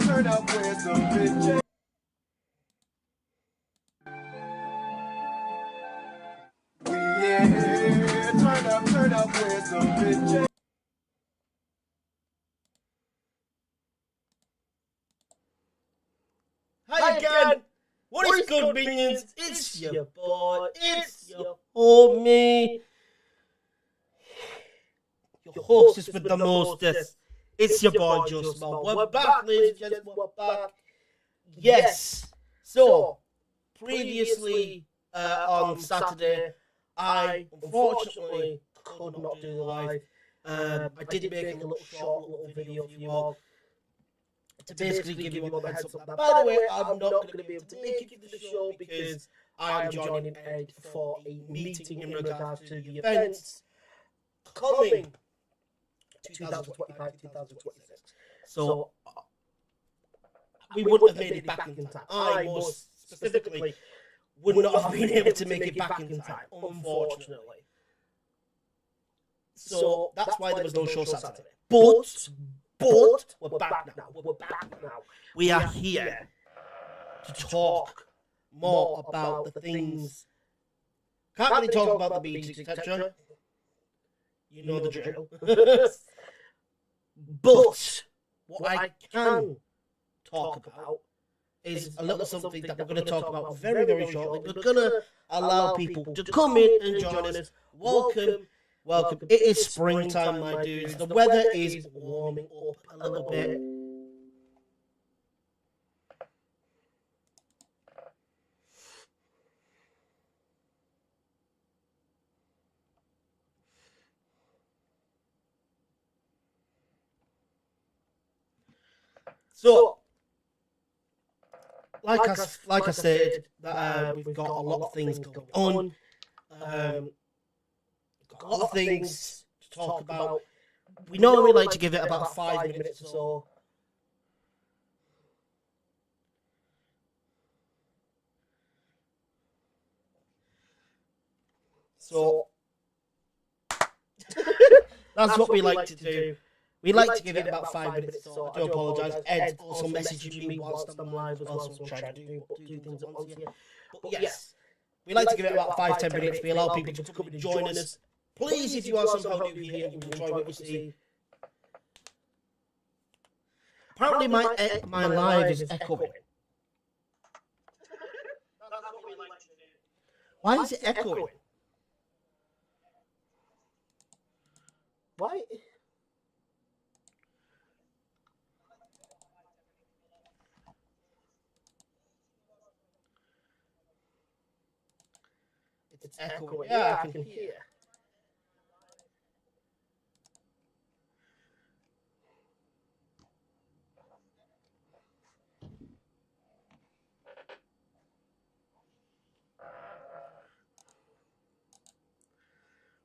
turn up with some bitches. We here, turn up with some bitches. Hi again! What is good, minions? It's your boy, it's your homie, your hostess with the mostest. It's your boy, Joe Small. We're back, ladies and gentlemen, we're back. Yes. So, previously on Saturday, I unfortunately could not do the live. I did make a little video for you all to basically give you all the heads up. By the way, I'm not going to be able to make it to the show because I am joining Ed for a meeting in regards to the events coming 2025-2026. So we wouldn't have made it back in time. I most specifically would not have been able to make it back in time, unfortunately. So that's why there was no show Saturday. But we're back now. We're back now. We are here to talk more about the things. Can't really talk about the beats, etc. You know the drill. But what I can talk about is a little something that we're going to talk about very, very shortly. We're going to allow people to come in and join us. Welcome. Welcome. It is springtime, my dudes. The weather is warming up a little bit. So, like I said, we've got a lot of things going on. A lot of things to talk about. We normally like to give it about 5 minutes or so. So that's what we like to do. We like to give it about 5 minutes or so. I do apologise. Ed's also messaging me whilst I'm live as well, so I'm trying to do things at once here. But yes, we like to give it about 5-10 minutes. We allow people to come and join us. Please, if you are somehow new here and you enjoy what you see. Apparently my live is echoing. Why is it echoing? Why? It's echoing. Yeah, I can hear.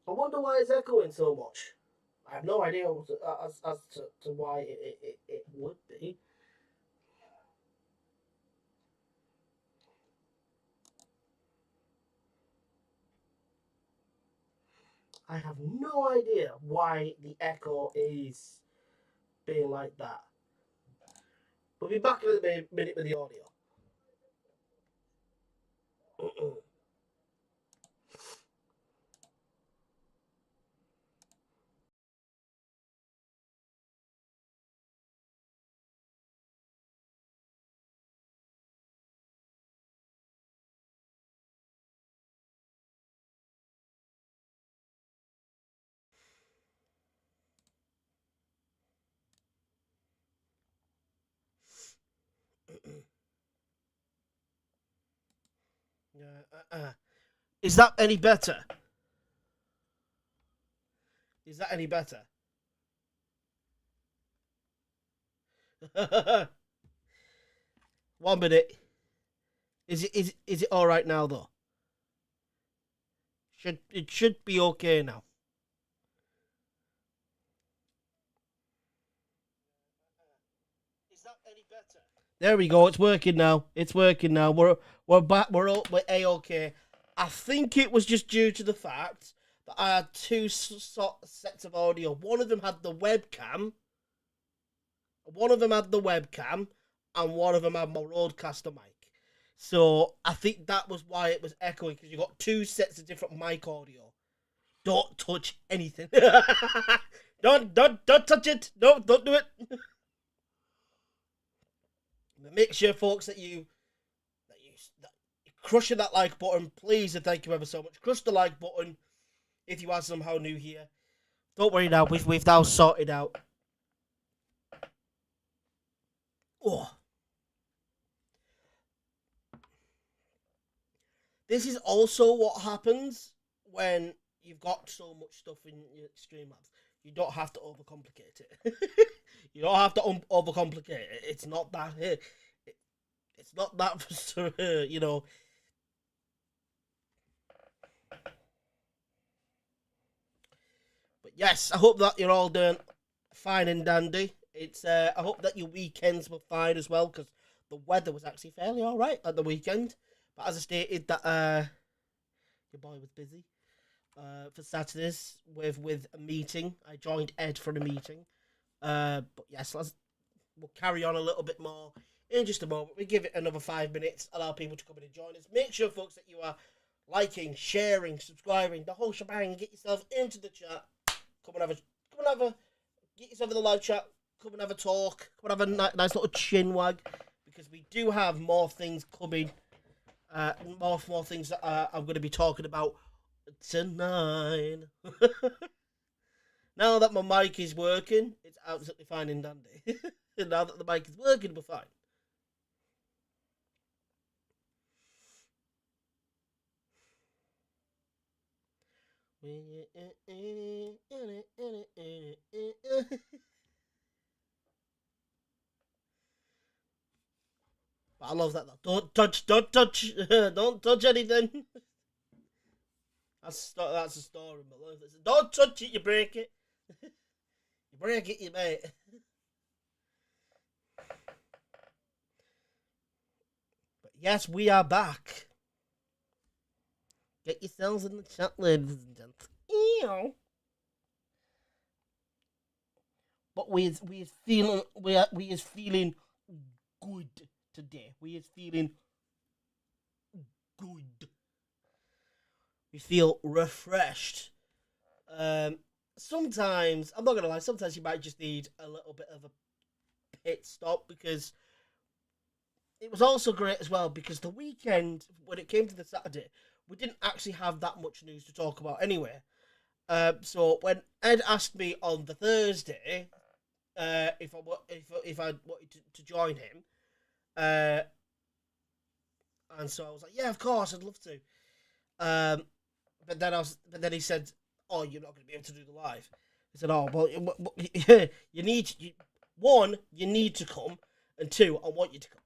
I wonder why it's echoing so much. I have no idea as to why it would be. I have no idea why the echo is being like that. We'll be back in a minute with the audio. Is that any better? Is that any better? 1 minute. Is it all right now though? It should be okay now. Is that any better? There we go. It's working now. It's working now. We're back. We're A-okay. I think it was just due to the fact that I had two sets of audio. One of them had the webcam. and one of them had my Rodecaster mic. So I think that was why it was echoing, because you got two sets of different mic audio. Don't touch anything. Don't touch it. No, don't do it. Make sure, folks, that you crushing that like button, please, and thank you ever so much. Crush the like button if you are somehow new here. Don't worry now, we've now sorted out. Oh, this is also what happens when you've got so much stuff in your Streamlabs. You don't have to overcomplicate it. You don't have to overcomplicate it. It's not that. It's not that. You know. But yes, I hope that you're all doing fine and dandy. It's I hope that your weekends were fine as well, because the weather was actually fairly all right at the weekend. But as I stated, that your boy was busy for Saturdays with a meeting. I joined Ed for a meeting. But yes, we'll carry on a little bit more in just a moment. We give it another 5 minutes, allow people to come in and join us. Make sure, folks, that you are liking, sharing, subscribing, the whole shebang. Get yourself into the chat. Get yourself in the live chat. Come and have a talk. Come and have a nice little chin wag, because we do have more things coming. More things that I'm going to be talking about tonight. Now that my mic is working, it's absolutely fine and dandy. Now that the mic is working, we're fine. But I love that though. Don't touch, don't touch anything. That's a story, my life. Don't touch it, you break it. You break it, you mate. But yes, we are back. Get yourselves in the chat, ladies and gents. Ew. But we is feeling we is feeling good today. We is feeling good. We feel refreshed. Sometimes, I'm not gonna lie, sometimes you might just need a little bit of a pit stop, because it was also great as well, because the weekend, when it came to the Saturday, we didn't actually have that much news to talk about anyway. So when Ed asked me on the Thursday if I wanted to join him, and so I was like, yeah, of course, I'd love to. But then he said, "Oh, you're not going to be able to do the live." I said, "Oh, well, you need to come, and two, I want you to come."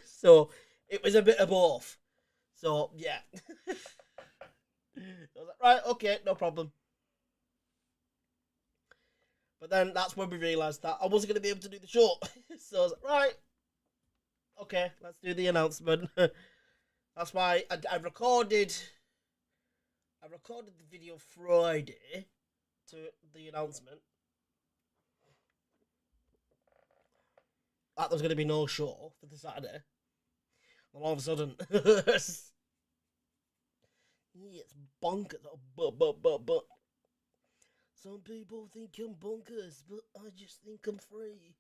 So it was a bit of both. So yeah, I was like, right, okay, no problem. But then that's when we realised that I wasn't going to be able to do the show. So I was like, right, okay, let's do the announcement. That's why I recorded the video Friday to the announcement that there was going to be no show for the Saturday. And all of a sudden, it's bonkers. But some people think I'm bonkers, but I just think I'm free.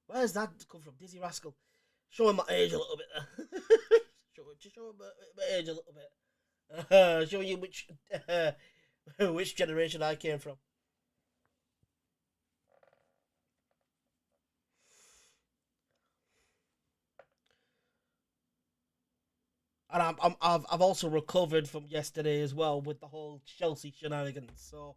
Where's that come from? Dizzy Rascal. Showing my age a little bit there. Show my age a little bit. Showing you which generation I came from. And I've also recovered from yesterday as well with the whole Chelsea shenanigans. So,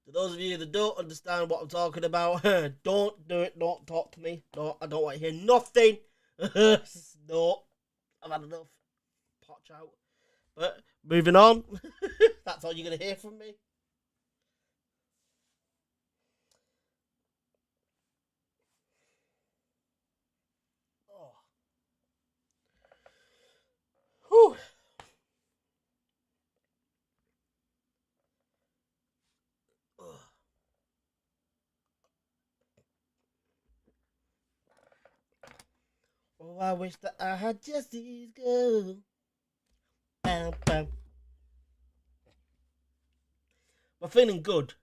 to those of you that don't understand what I'm talking about, don't do it. Don't talk to me. No, I don't want to hear nothing. No, I've had enough. Potch out. But moving on. That's all you're gonna hear from me. Oh. Whew. Oh, I wish that I had just these girls. Bam, bam. We're feeling good.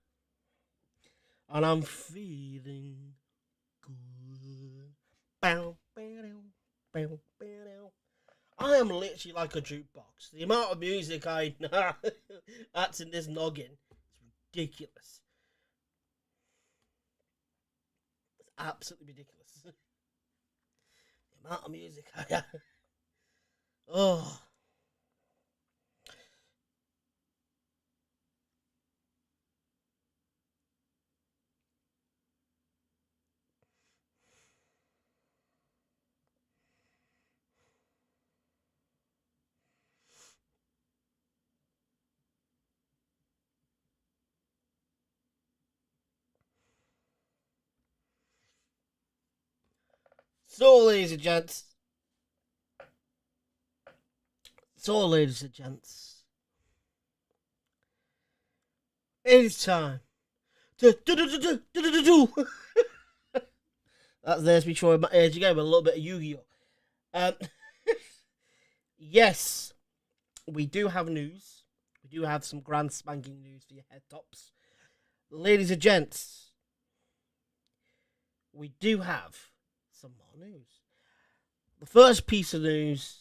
And I'm feeling good. Bow, bow, bow, bow. I am literally like a jukebox. The amount of music I that's in this noggin is ridiculous. It's absolutely ridiculous. The amount of music I have. Oh. So, ladies and gents. So, ladies and gents. It is time to do. That's there's me showing my age again with a little bit of Yu-Gi-Oh. Um, yes, we do have news. We do have some grand spanking news for your head tops. Ladies and gents, we do have some more news. The first piece of news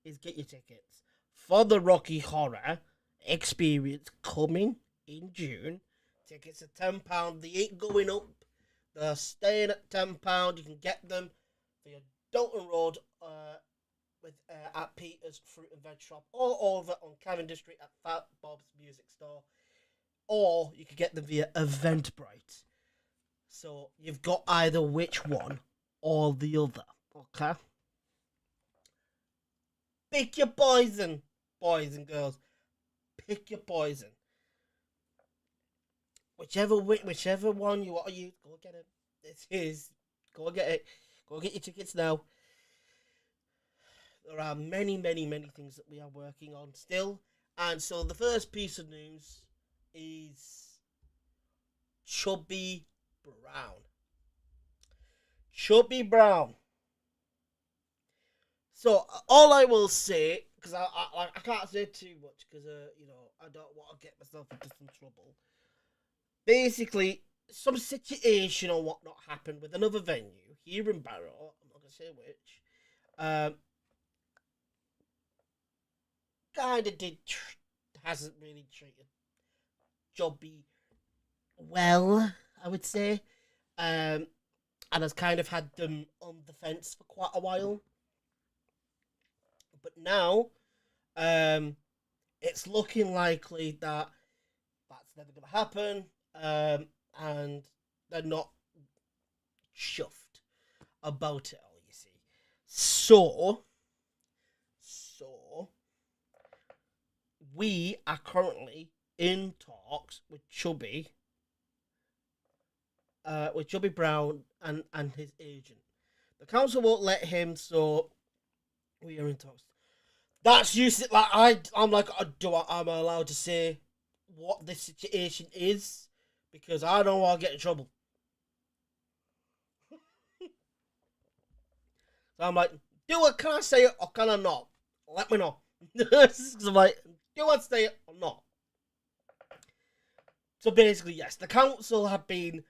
is get your tickets for the Rocky Horror Experience coming in June. Tickets are £10. They ain't going up. They're staying at £10. You can get them for your Dalton Road at Peter's Fruit and Veg Shop, or over on Cavendish Street at Fat Bob's Music Store, or you can get them via Eventbrite. So you've got either which one or the other. Okay. Pick your poison, boys and girls. Pick your poison. Whichever one you want to use, go get it. This is go get it. Go get your tickets now. There are many, many, many things that we are working on still. And so the first piece of news is Chubby Brown. Chubby Brown. So all I will say, because I can't say too much, because I don't want to get myself into some trouble. Basically, some situation or whatnot happened with another venue here in Barrow. I'm not gonna say which. Kind of hasn't really treated Chubby well, I would say, and has kind of had them on the fence for quite a while. But now, it's looking likely that that's never going to happen, and they're not chuffed about it all, you see. So, we are currently in talks with Chubby Brown and his agent. The council won't let him, so we are in talks. That's useless. Like I'm like, am I allowed to say what this situation is? Because I don't want to get in trouble. So I'm like, can I say it or can I not? Let me know. Because I'm like, do I say it or not? So basically, yes, the council have been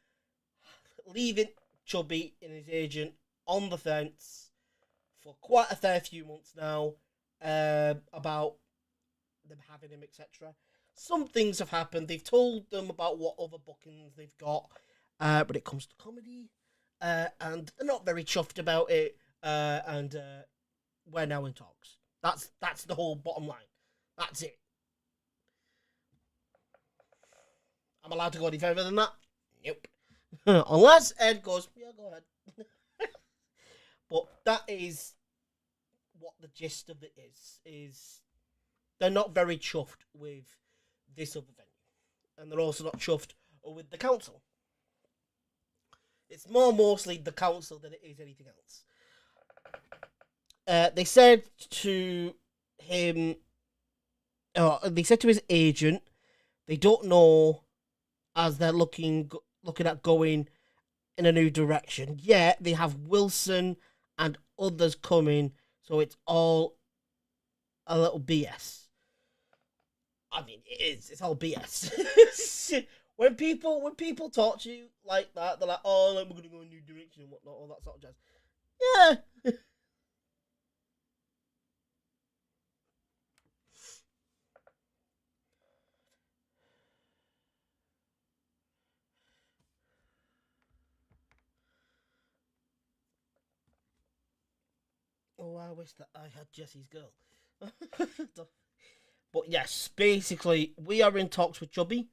leaving Chubby and his agent on the fence for quite a fair few months now, about them having him, etc. Some things have happened. They've told them about what other bookings they've got, but it comes to comedy, and they're not very chuffed about it, and we're now in talks. That's the whole bottom line. That's it. I'm allowed to go any further than that? Nope. Unless Ed goes, yeah, go ahead. But that is what the gist of it is they're not very chuffed with this other venue. And they're also not chuffed with the council. It's mostly the council than it is anything else. They said to him, they said to his agent, they don't know, as they're looking at going in a new direction. Yeah, they have Wilson and others coming, so it's all a little BS. I mean, it is. It's all BS. when people talk to you like that, they're like, "Oh, like, we're gonna go in a new direction and whatnot," all that sort of jazz. Yeah. Oh, I wish that I had Jesse's girl. But yes, basically, we are in talks with Chubby,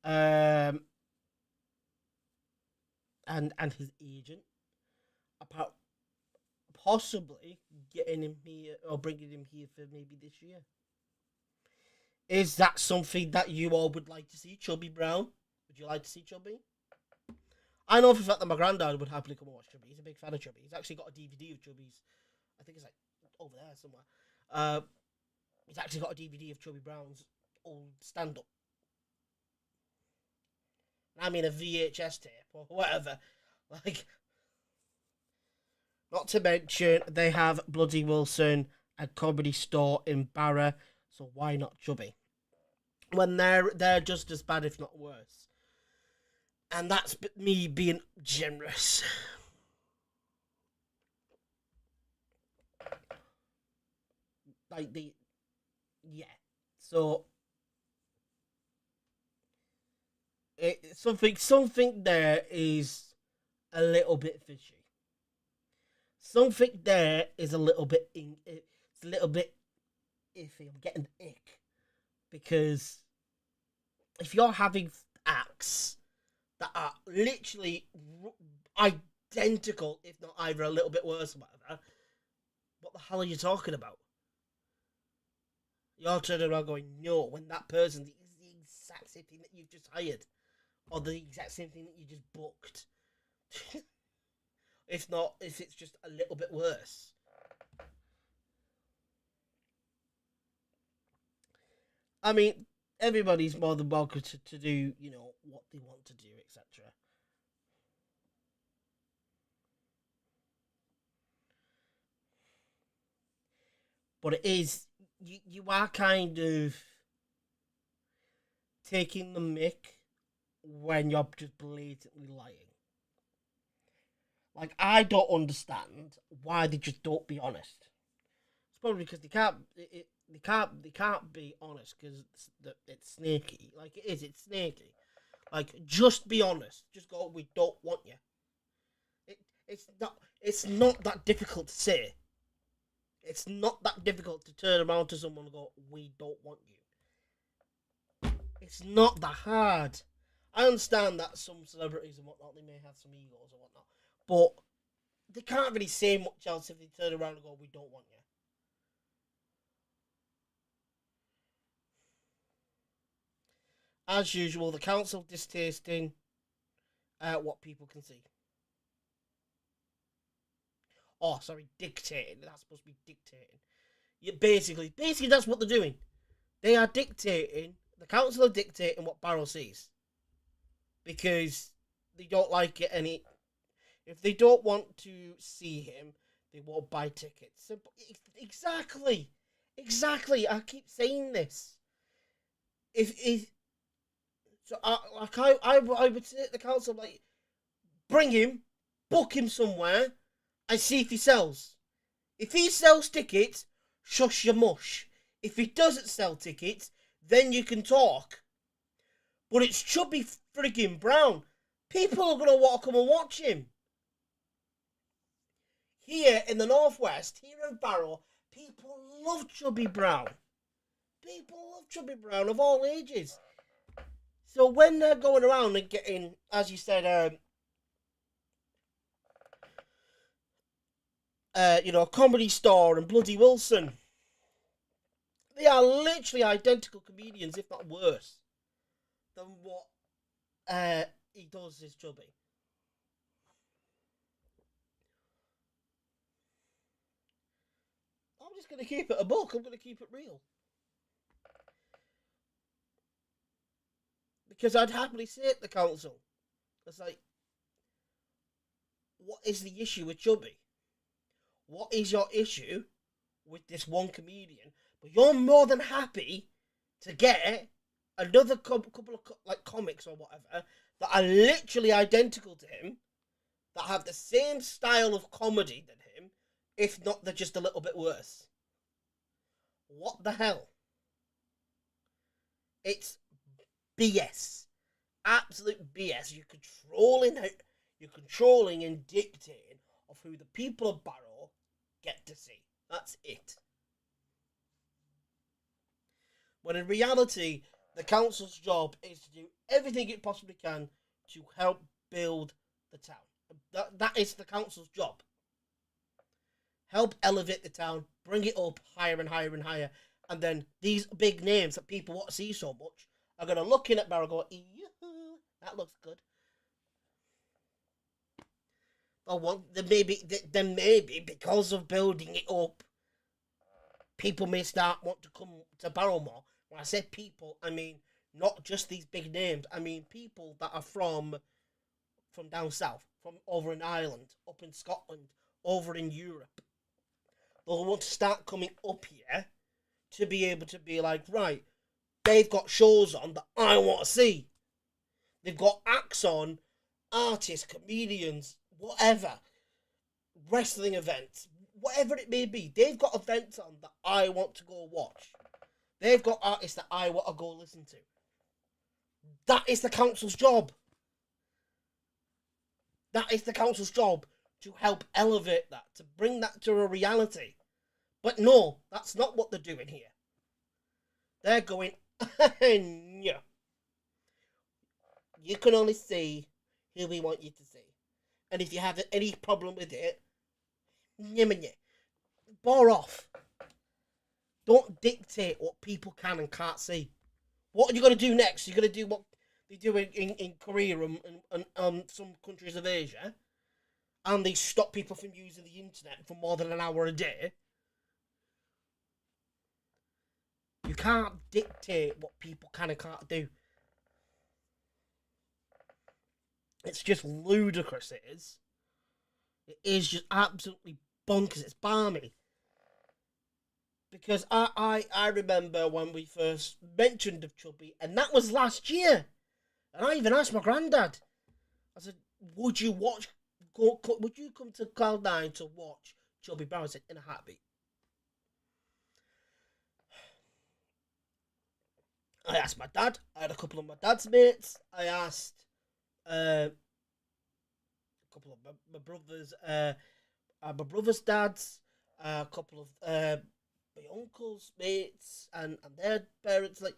um, and his agent about possibly getting him here or bringing him here for maybe this year. Is that something that you all would like to see, Chubby Brown? Would you like to see Chubby? I know for a fact that my granddad would happily come and watch Chubby. He's a big fan of Chubby. He's actually got a DVD of Chubby's. I think it's like over there somewhere. Uh, he's actually got a DVD of Chubby Brown's old stand-up. I mean a VHS tape or whatever. Like, not to mention they have Bloody Wilson, a comedy store in Barra, so why not Chubby? When they're just as bad, if not worse. And that's me being generous. Like yeah. So something there is a little bit fishy. Something there is a little bit it's a little bit iffy. I'm getting the ick because if you're having acts that are literally identical, if not either a little bit worse or whatever, what the hell are you talking about? You're turning around going, no, when that person is the exact same thing that you've just hired, or the exact same thing that you just booked. If not, if it's just a little bit worse. I mean, everybody's more than welcome to do, what they want to do, etc. But it is, you are kind of taking the mick when you're just blatantly lying. Like, I don't understand why they just don't be honest. It's probably because they can't be honest because it's snaky. Like it is, it's snaky. Like, just be honest. Just go. We don't want you. It's not that difficult to say. It's not that difficult to turn around to someone and go, we don't want you. It's not that hard. I understand that some celebrities and whatnot, they may have some egos and whatnot, but they can't really say much else if they turn around and go, we don't want you. As usual, the council distasting what people can see. Oh, sorry, dictating. That's supposed to be dictating. Yeah, basically, that's what they're doing. They are dictating. The council are dictating what Barrow sees because they don't like it any. If they don't want to see him, they won't buy tickets. Simple. Exactly. I keep saying this. If so, I would say to the council, like, bring him, book him somewhere, and see if he sells. If he sells tickets, shush your mush. If he doesn't sell tickets, then you can talk. But it's Chubby friggin' Brown. People are going to want to come and watch him. Here in the Northwest, here in Barrow, people love Chubby Brown. People love Chubby Brown of all ages. So when they're going around and getting, as you said, a Comedy Store and Bloody Wilson, they are literally identical comedians, if not worse, than what he does as Chubby. I'm just going to keep it a book. I'm going to keep it real. Because I'd happily say it to the council. It's like, what is the issue with Chubby? What is your issue with this one comedian? But you're more than happy to get another couple of like comics or whatever that are literally identical to him, that have the same style of comedy than him, if not they're just a little bit worse. What the hell? It's BS. Absolute BS. You're controlling and dictating of who the people of Barrow get to see. That's it. When in reality, the council's job is to do everything it possibly can to help build the town. That is the council's job. Help elevate the town, bring it up higher and higher and higher, and then these big names that people want to see so much are going to look in at Barrow and go, that looks good. Or well, then maybe because of building it up, people may start want to come to Barrow more. When I say people, I mean not just these big names. I mean people that are from down south, from over in Ireland, up in Scotland, over in Europe. They'll want to start coming up here to be able to be like, right, they've got shows on that I want to see. They've got acts on, artists, comedians, whatever, wrestling events, whatever it may be. They've got events on that I want to go watch. They've got artists that I want to go listen to. That is the council's job. That is the council's job, to help elevate that, to bring that to a reality. But no, that's not what they're doing here. They're going, no. You can only see who we want you to see. And if you have any problem with it, bore off. Don't dictate what people can and can't see. What are you going to do next? You're going to do what they do in Korea and some countries of Asia, and they stop people from using the internet for more than an hour a day. You can't dictate what people can and can't do. It's just ludicrous, it is. It is just absolutely bonkers. It's balmy. Because I remember when we first mentioned of Chubby, and that was last year. And I even asked my granddad. I said, would you come to Cloud9 to watch Chubby Brown? I said, in a heartbeat. I asked my dad. I had a couple of my dad's mates. I asked a couple of my brother's dads, a couple of my uncle's mates, and their parents. Like,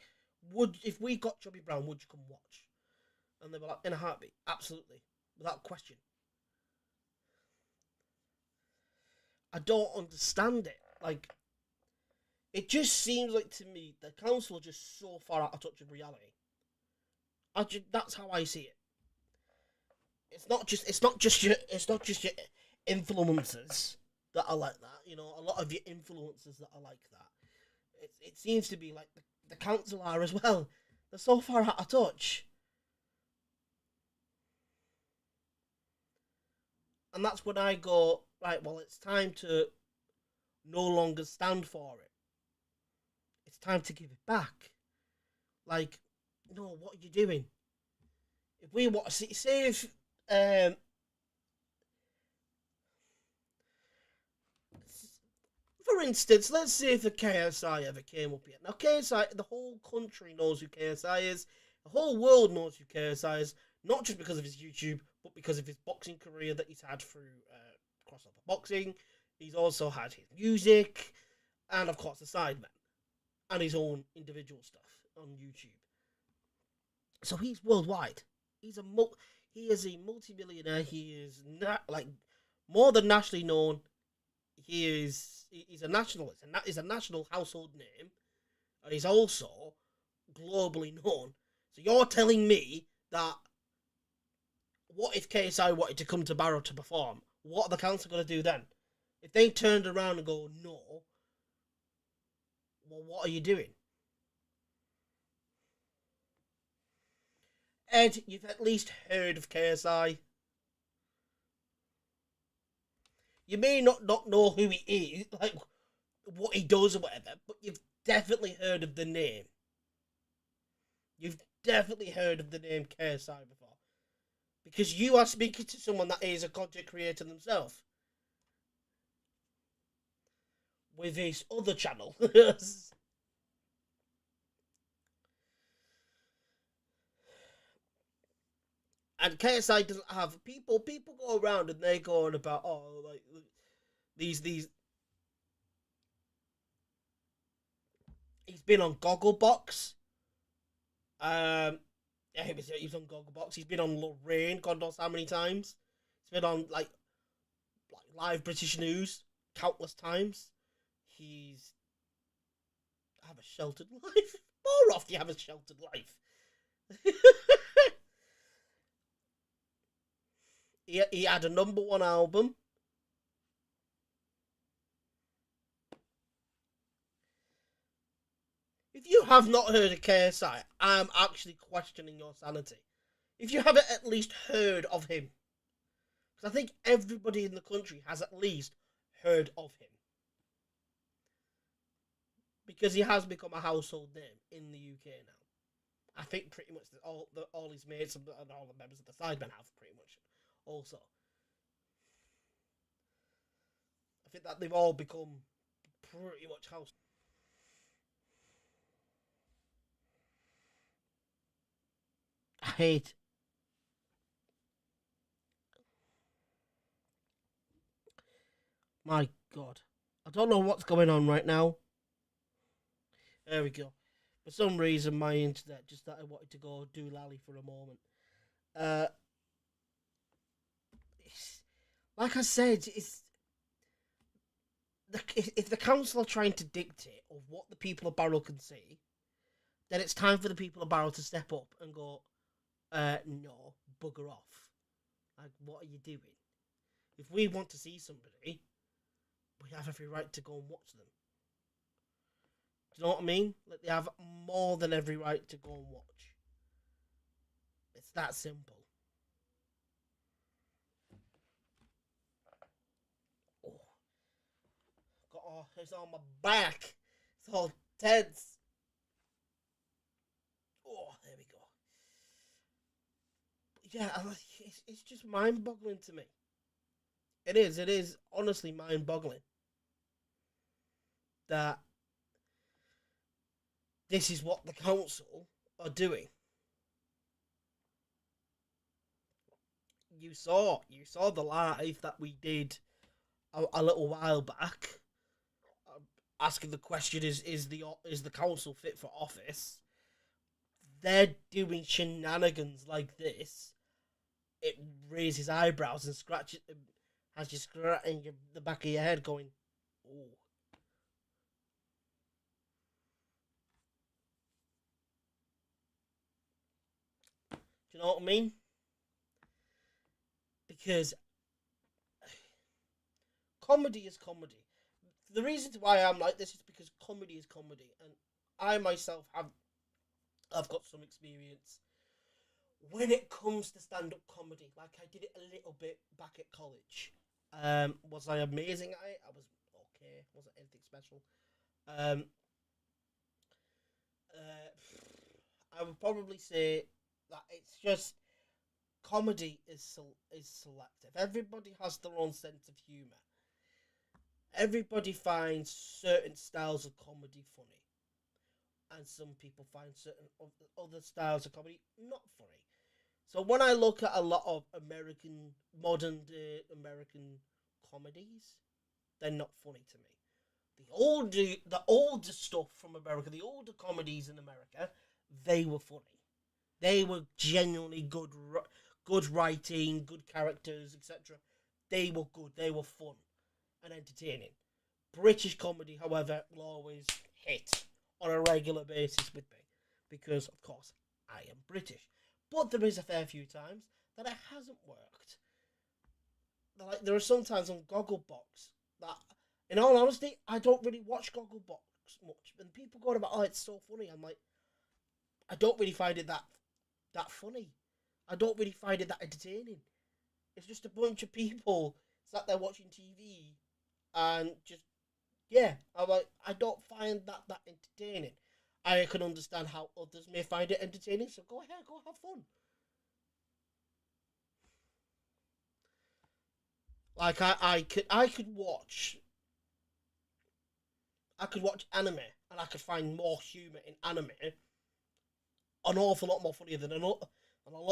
if we got Chubby Brown, would you come watch? And they were like, in a heartbeat, absolutely, without question. I don't understand it. Like, it just seems like to me the council are just so far out of touch with reality. That's how I see it. It's not just your influencers that are like that. You know, a lot of your influencers that are like that. It seems to be like the council are as well. They're so far out of touch. And that's when I go, right, well, it's time to no longer stand for it. It's time to give it back. Like, no, what are you doing? If we want to see, say if, for instance, let's say if the KSI ever came up here. Now, KSI, the whole country knows who KSI is. The whole world knows who KSI is. Not just because of his YouTube, but because of his boxing career that he's had through crossover boxing. He's also had his music, and of course the Sidemen, and his own individual stuff on YouTube. So he's worldwide. He is a multi-millionaire. He is more than nationally known. He's a nationalist, and that is a national household name, and he's also globally known. So you're telling me that what if KSI wanted to come to Barrow to perform? What are the council going to do then? If they turned around and go, no, well, what are you doing? Ed, you've at least heard of KSI. You may not know who he is, like what he does or whatever, but you've definitely heard of the name. You've definitely heard of the name KSI before. Because you are speaking to someone that is a content creator themselves. With his other channel. And KSI doesn't have people go around and they go on about like these he's been on Gogglebox. Yeah, he was on Gogglebox. He's been on Lorraine, God knows how many times. He's been on like live British news countless times. He's have a sheltered life. More often you have a sheltered life. he had a #1 album. If you have not heard of KSI, I'm actually questioning your sanity. If you haven't at least heard of him. Because I think everybody in the country has at least heard of him. Because he has become a household name in the UK now. I think pretty much all his mates and all the members of the Sidemen have pretty much also. I think that they've all become pretty much house. I hate. My God. I don't know what's going on right now. There we go. For some reason, my internet just that I wanted to go do lally for a moment. Like I said, if the council are trying to dictate of what the people of Barrow can see, then it's time for the people of Barrow to step up and go, no, bugger off. Like, what are you doing? If we want to see somebody, we have every right to go and watch them. Do you know what I mean? Like, they have more than every right to go and watch. It's that simple. It's on my back. It's all tense. Oh, there we go. Yeah, it's just mind-boggling to me. It is honestly mind-boggling that this is what the council are doing. You saw the live that we did a little while back, asking the question: is the council fit for office? They're doing shenanigans like this. It raises eyebrows and scratches, has you scratching the back of your head, going, "Oh." Do you know what I mean? Because comedy is comedy. The reason why I'm like this is because comedy is comedy, and I myself I've got some experience when it comes to stand-up comedy. Like, I did it a little bit back at college. Was I amazing at it? I was okay. Wasn't anything special. Um, I would probably say that it's just comedy is selective. Everybody has their own sense of humor. Everybody finds certain styles of comedy funny, and some people find certain other styles of comedy not funny. So when I look at a lot of modern day American comedies, they're not funny to me. The older stuff from America, the older comedies in America, they were funny. They were genuinely good writing, good characters, etc. They were good. They were fun and entertaining. British comedy, however, will always hit on a regular basis with me because, of course, I am British. But there is a fair few times that it hasn't worked. Like, there are some times on Gogglebox that, in all honesty, I don't really watch Gogglebox much. And people go about, "Oh, it's so funny." I'm like, I don't really find it that funny. I don't really find it that entertaining. It's just a bunch of people sat there watching TV and just, yeah, I'm like, I don't find that entertaining. I can understand how others may find it entertaining, so go ahead, go have fun. Like I could watch anime and I could find more humor in anime, an awful lot more funnier than a lot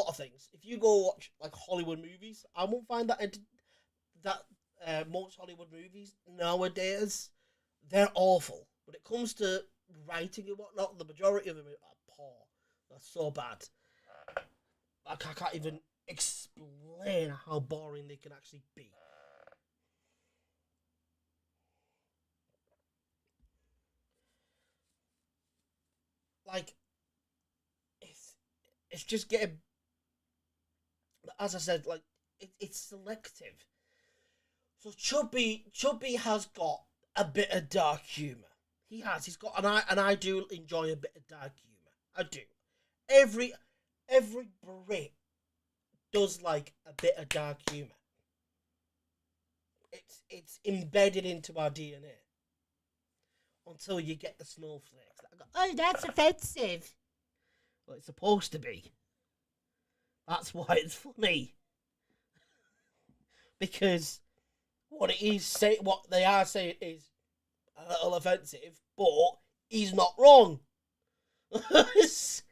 of things. If you go watch like Hollywood movies, I won't find that most Hollywood movies nowadays, they're awful. When it comes to writing and whatnot, the majority of them are poor. They're so bad. Like I can't even explain how boring they can actually be. Like it's just getting, as I said, like it's selective. So Chubby has got a bit of dark humor. He has. He's got, and I do enjoy a bit of dark humor. I do. Every Brit does like a bit of dark humor. It's embedded into our DNA. Until you get the snowflakes that go, oh, that's offensive. Well, it's supposed to be. That's why it's funny. Because what they are saying is a little offensive, but he's not wrong. That's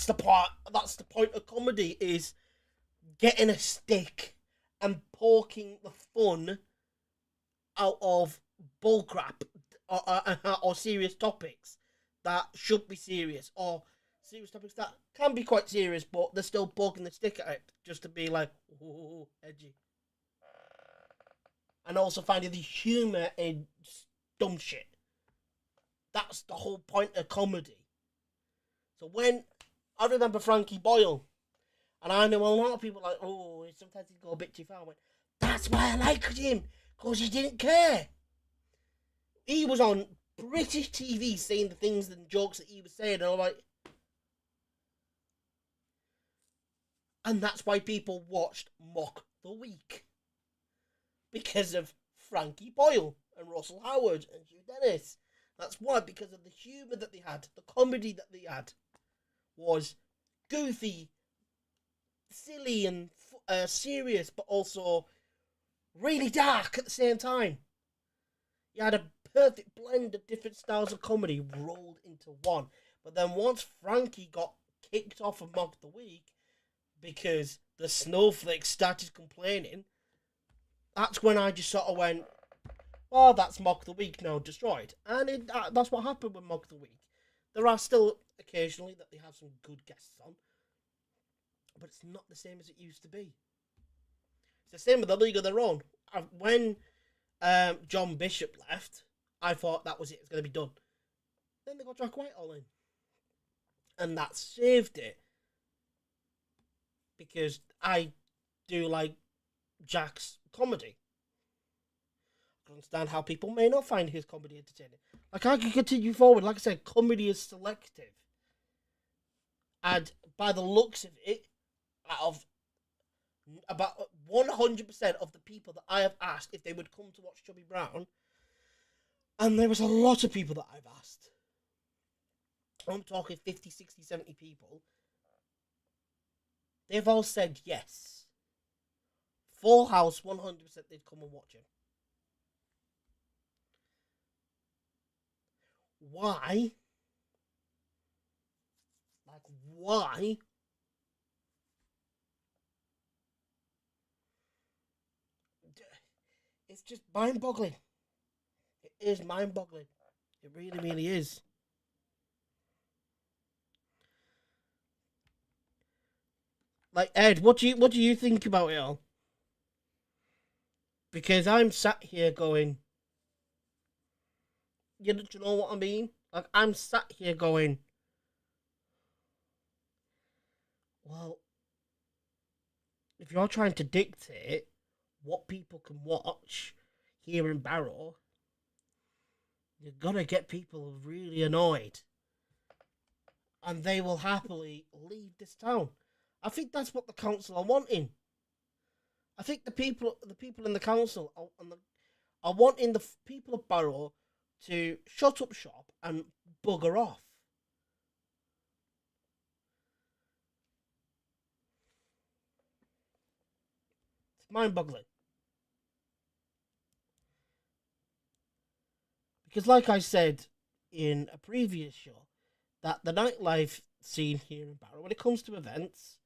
the part. That's the point of comedy, is getting a stick and poking the fun out of bullcrap or serious topics that should be serious, or serious topics that can be quite serious, but they're still poking the stick at it just to be like, ooh, edgy. And also finding the humour in dumb shit. That's the whole point of comedy. So when I remember Frankie Boyle, and I know a lot of people like, oh, sometimes he'd go a bit too far. I went, that's why I liked him, because he didn't care. He was on British TV saying the things and jokes that he was saying, and I'm like, and that's why people watched Mock the Week. Because of Frankie Boyle and Russell Howard and Hugh Dennis. That's why, because of the humour that they had, the comedy that they had was goofy, silly and serious, but also really dark at the same time. You had a perfect blend of different styles of comedy rolled into one. But then once Frankie got kicked off of Mock the Week because the snowflakes started complaining, that's when I just sort of went, well, that's Mock the Week now destroyed. And that's what happened with Mock the Week. There are still occasionally that they have some good guests on, but it's not the same as it used to be. It's the same with the League of Their Own. When John Bishop left, I thought that was it. It's going to be done. Then they got Jack Whitehall in. And that saved it. Because I do like Jack's comedy. I can understand how people may not find his comedy entertaining. Like, I can continue forward. Like I said, comedy is selective. And by the looks of it, out of about 100% of the people that I have asked if they would come to watch Chubby Brown, and there was a lot of people that I've asked. I'm talking 50, 60, 70 people. They've all said yes. Full house, 100% they'd come and watch him. Why? Like, why? It's just mind-boggling. It is mind-boggling. It really, really is. Like, Ed, what do you think about it all? Because I'm sat here going, do you know what I mean? Like, I'm sat here going, well, if you're trying to dictate what people can watch here in Barrow, you're gonna get people really annoyed. And they will happily leave this town. I think that's what the council are wanting. I think the people in the council are wanting the people of Barrow to shut up shop and bugger off. It's mind-boggling. Because, like I said in a previous show, that the nightlife scene here in Barrow, when it comes to events,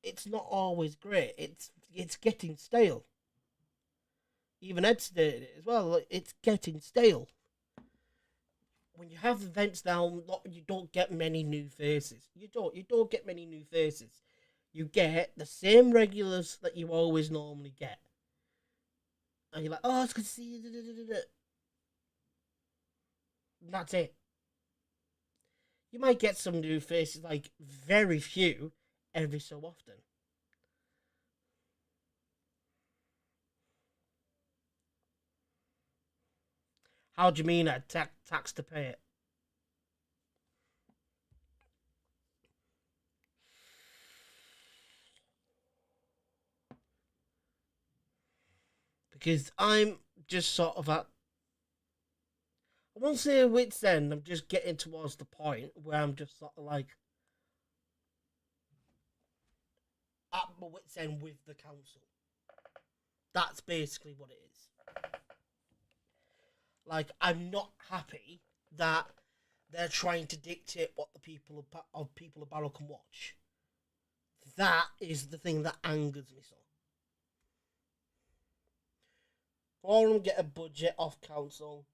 it's not always great. It's getting stale. Even Ed stated it as well. It's getting stale. When you have events now, you don't get many new faces. You don't. You don't get many new faces. You get the same regulars that you always normally get, and you're like, "Oh, it's good to see you." And that's it. You might get some new faces, like very few, every so often. How do you mean a tax to pay it? Because I'm just sort of at, I won't say a wit's end. I'm just getting towards the point where I'm just sort of like at my wit's end with the council. That's basically what it is. Like, I'm not happy that they're trying to dictate what the people of Barrow can watch. That is the thing that angers me so. Forum get a budget off council,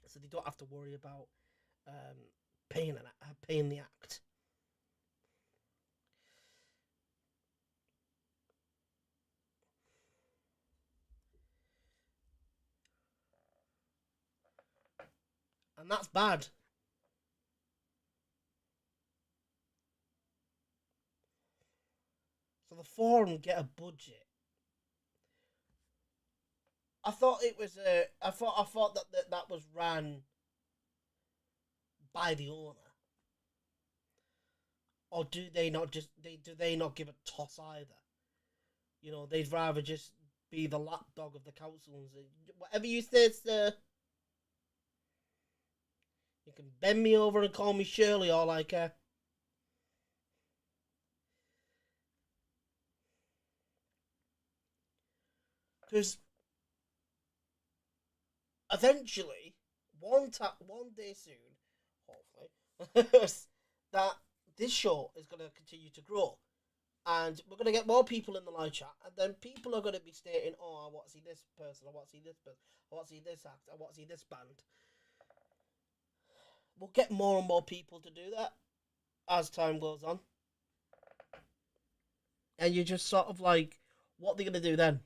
so they don't have to worry about paying the act. And that's bad. So the forum get a budget. I thought it was I thought that was ran by the owner. Or do they not give a toss either? You know, they'd rather just be the lapdog of the council and say, whatever you say, sir. You can bend me over and call me Shirley all I care. Because eventually, one day soon, hopefully, that this show is going to continue to grow. And we're going to get more people in the live chat, and then people are going to be stating, "Oh, I want to see this person. I want to see this person. I want to see this act. I want to see this band." We'll get more and more people to do that as time goes on, and you're just sort of like, "What are they going to do then?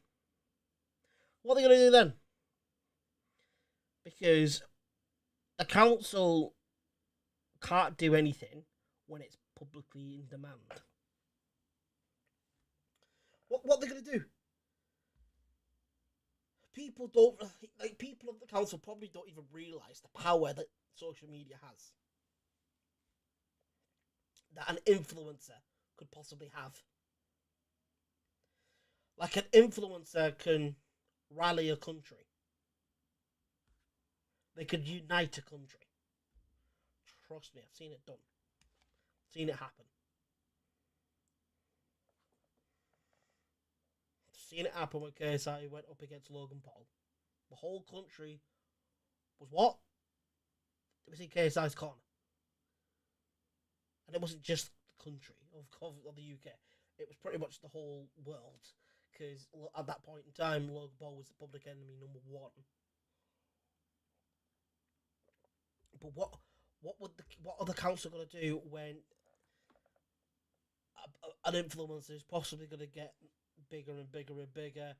What are they going to do then?" Because the council can't do anything when it's publicly in demand. What are they going to do? People don't like people of the council probably don't even realise the power that social media has. That an influencer could possibly have. Like an influencer can rally a country. They could unite a country. Trust me, I've seen it done. Seen it happen. Seen it happen when KSI went up against Logan Paul. The whole country was what? It was in KSI's corner. And it wasn't just the country of the UK. It was pretty much the whole world. Because at that point in time, Logan Paul was the public enemy number one. But what are the council going to do when an influencer is possibly going to get bigger and bigger and bigger,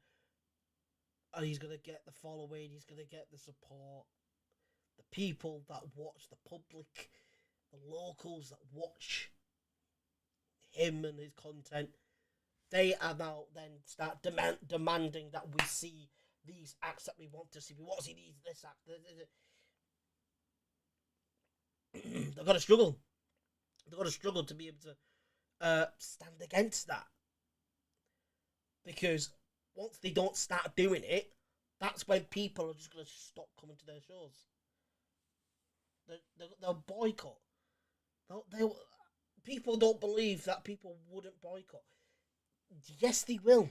and he's going to get the following, he's going to get the support, the people that watch, the public, the locals that watch him and his content, they are now then start demanding that we see these acts that we want to see. We want to see this act. They've got to struggle. They've got to struggle to be able to stand against that. Because once they don't start doing it, that's when people are just going to stop coming to their shows. They'll boycott. They'll, people don't believe that people wouldn't boycott. Yes, they will.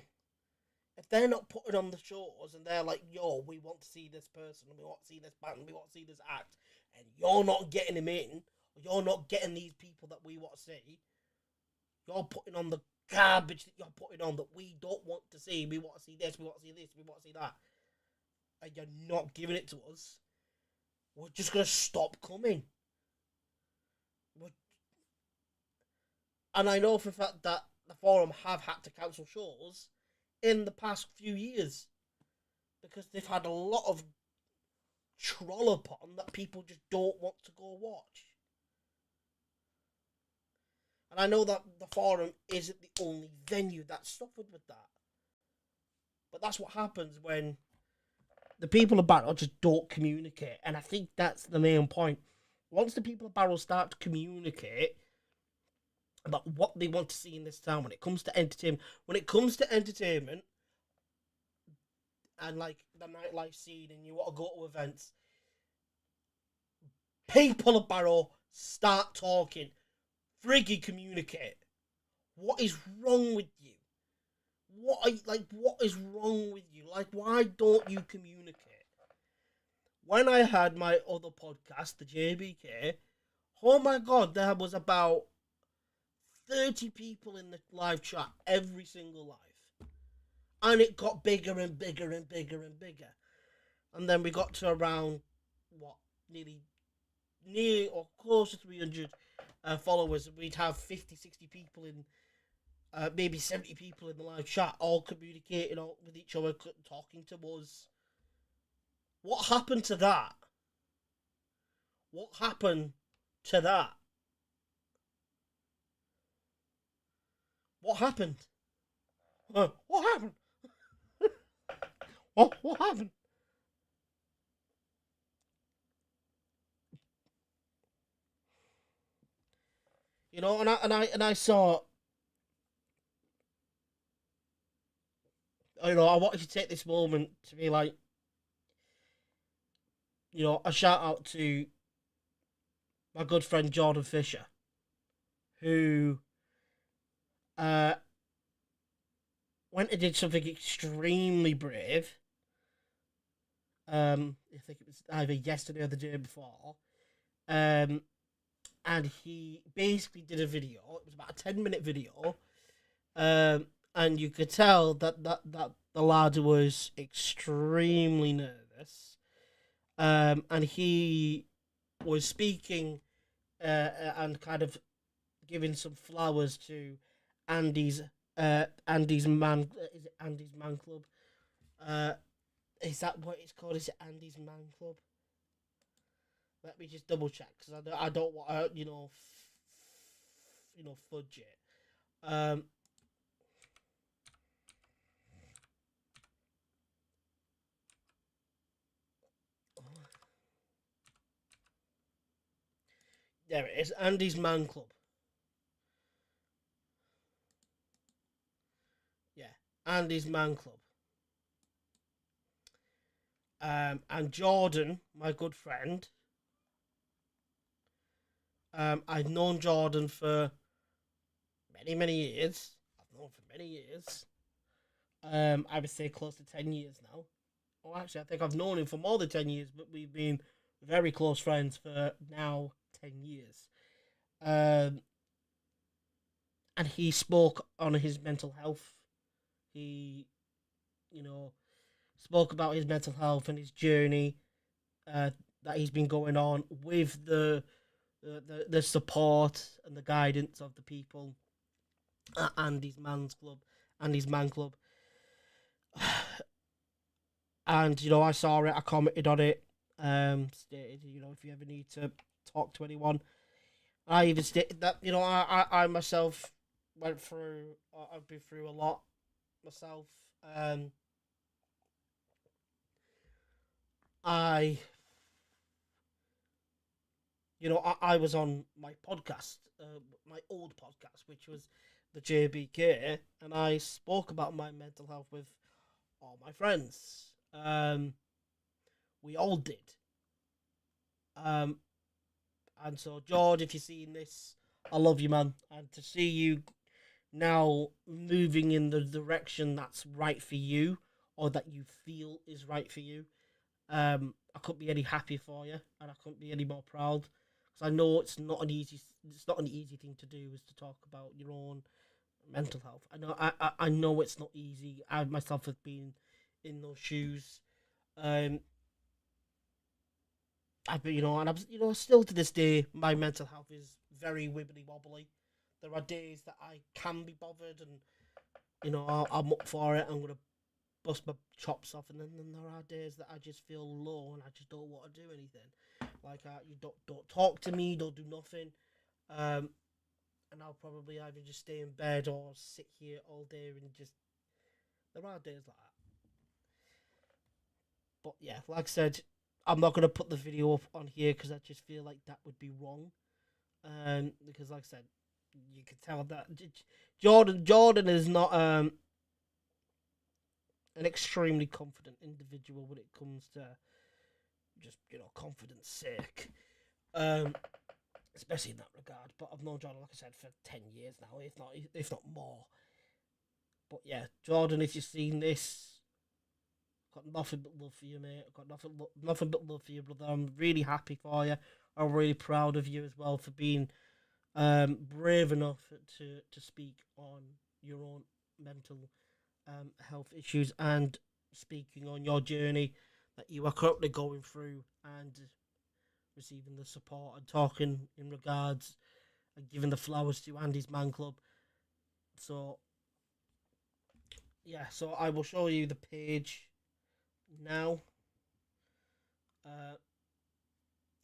If they're not putting on the shows and they're like, yo, we want to see this person, we want to see this band, we want to see this act, and you're not getting them in, or you're not getting these people that we want to see, you're putting on the garbage that you're putting on that we don't want to see. We want to see this, we want to see this, we want to see that. And you're not giving it to us. We're just going to stop coming. And I know for a fact that the Forum have had to cancel shows in the past few years because they've had a lot of troll upon that people just don't want to go watch. And I know that the Forum isn't the only venue that suffered with that. But that's what happens when the people of Barrow just don't communicate. And I think that's the main point. Once the people of Barrow start to communicate about what they want to see in this town when it comes to entertainment, and like the nightlife scene, and you want to go to events, people of Barrow start talking. Friggy communicate. What is wrong with you? What is wrong with you? Like, why don't you communicate? When I had my other podcast, the JBK, oh my god, there was about 30 people in the live chat every single live. And it got bigger and bigger and bigger and bigger. And then we got to around, nearly or close to 300 followers. We'd have 50, 60 people in, maybe 70 people in the live chat, all communicating with each other, talking to us. What happened to that? What happened to that? What happened? What happened? What happened? You know, and I saw. You know, I wanted to take this moment to be like, you know, a shout out to my good friend Jordan Fisher, who went and did something extremely brave. I think it was either yesterday or the day before. And he basically did a video. It was about a 10-minute video. And you could tell that the lad was extremely nervous. And he was speaking and kind of giving some flowers to Andy's man. Is it Andy's Man Club? Is that what it's called? Is it Andy's Man Club? Let me just double check because I don't want to fudge it. There it is, Andy's Man Club. Yeah, Andy's Man Club. And Jordan, my good friend, I've known Jordan for many, many years. I've known for many years. I would say close to 10 years now. Oh, actually, I think I've known him for more than 10 years, but we've been very close friends for now 10 years. And he spoke on his mental health. He, spoke about his mental health and his journey that he's been going on with the support and the guidance of the people at Andy's Man Club. And, I saw it, I commented on it, stated, if you ever need to talk to anyone. I even stated that, I myself I've been through a lot myself. I was on my podcast, my old podcast, which was the JBK, and I spoke about my mental health with all my friends. We all did. Um, and so, George, if you're seeing this, I love you, man. And to see you now moving in the direction that's right for you, or that you feel is right for you, I couldn't be any happier for you, and I couldn't be any more proud. Because I know it's not an easy thing to do, is to talk about your own mental health. I know it's not easy. I myself have been in those shoes. Um, I've been, and I'm, still to this day, my mental health is very wibbly wobbly. There are days that I can be bothered, and I'm up for it. I'm gonna bust my chops off, and then there are days that I just feel low and I just don't want to do anything. Like you don't talk to me, don't do nothing, and I'll probably either just stay in bed or sit here all day and just. There are days like that. But yeah, like I said, I'm not gonna put the video up on here because I just feel like that would be wrong. Because like I said, you can tell that Jordan is not an extremely confident individual when it comes to just confidence sake. Um, Especially in that regard. But I've known Jordan, like I said, for 10 years now, if not more. But yeah, Jordan, if you've seen this, got nothing but love for you, mate. Got nothing but love for you, brother. I'm really happy for you. I'm really proud of you as well for being brave enough to speak on your own mental health issues and speaking on your journey that you are currently going through and receiving the support and talking in regards and giving the flowers to Andy's Man Club. So yeah, so I will show you the page now. Uh,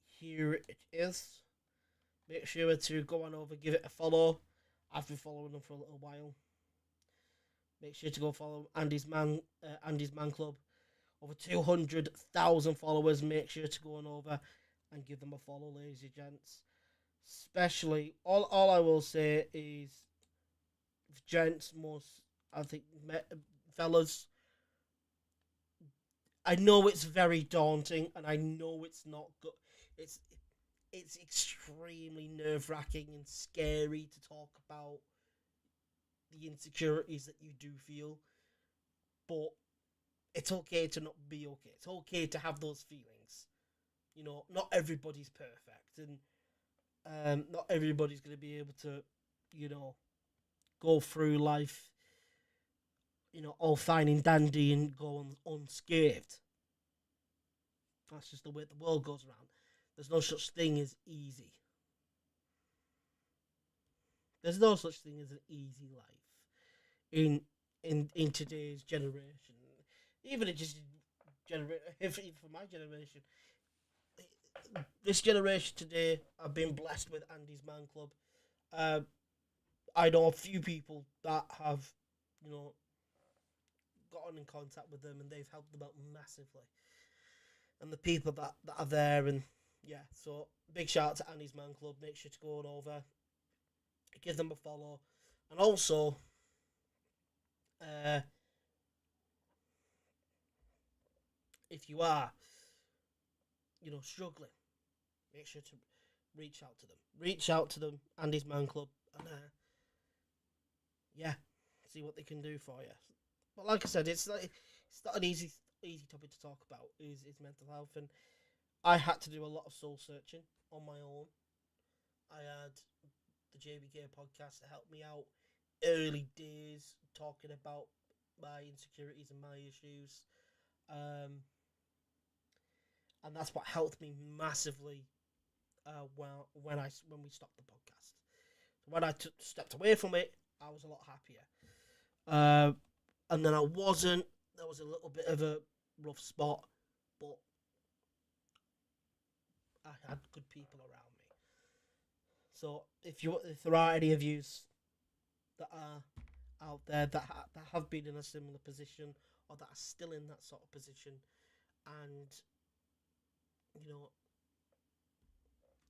Here it is. Make sure to go on over, give it a follow. I've been following them for a little while. Make sure to go follow Andy's Man Club. Over 200,000 followers. Make sure to go on over and give them a follow, ladies and gents. Especially, all I will say is, gents, I think, fellas, I know it's very daunting, and I know it's not good. It's it's extremely nerve wracking and scary to talk about the insecurities that you do feel, but it's okay to not be okay. It's okay to have those feelings. Not everybody's perfect, and not everybody's going to be able to, you know, go through life, all fine and dandy and go unscathed. That's just the way the world goes around. There's no such thing as easy. There's no such thing as an easy life in today's generation. Even it just for my generation, this generation today, I've been blessed with Andy's Man Club. Uh, I know a few people that have, gotten in contact with them and they've helped them out massively. And the people that are there, and yeah, so big shout out to Andy's Man Club. Make sure to go on over, give them a follow, and also, if you are, struggling, make sure to reach out to them. Reach out to them, Andy's Man Club, and yeah, see what they can do for you. But like I said, it's not an easy topic to talk about. Is mental health, and I had to do a lot of soul searching on my own. I had the JBK podcast to help me out early days, talking about my insecurities and my issues, and that's what helped me massively. When we stopped the podcast, when I stepped away from it, I was a lot happier. And then I wasn't. There was a little bit of a rough spot, but I had good people around me. So if there are any of you that are out there that have been in a similar position or that are still in that sort of position, and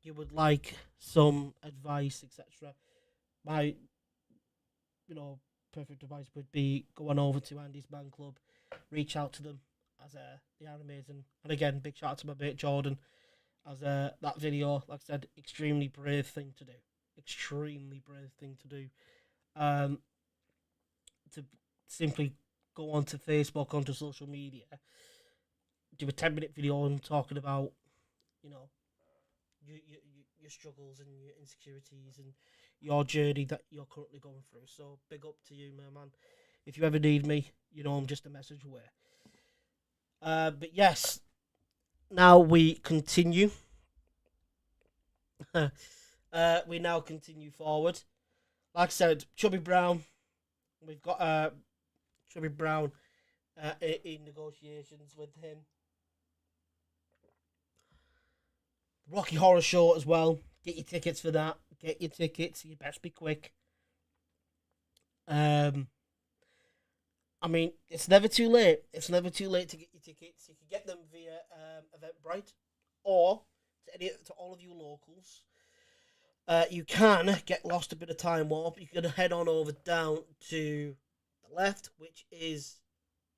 you would like some advice, etc., my perfect advice would be go on over to Andy's Man Club, reach out to them, as they are amazing. And again, big shout out to my mate Jordan, as that video, like I said, extremely brave thing to do. Extremely brave thing to do. To simply go onto Facebook, onto social media, do a 10-minute video on talking about, your struggles and your insecurities and your journey that you're currently going through. So big up to you, my man. If you ever need me, I'm just a message away. But yes, now we continue. We now continue forward. Like I said, Chubby Brown. We've got Chubby Brown in negotiations with him. Rocky Horror Show as well. Get your tickets for that. Get your tickets. You best be quick. I mean, it's never too late. It's never too late to get your tickets. You can get them via Eventbrite, or to all of you locals. You can get lost a bit of time warp. You can head on over down to the left, which is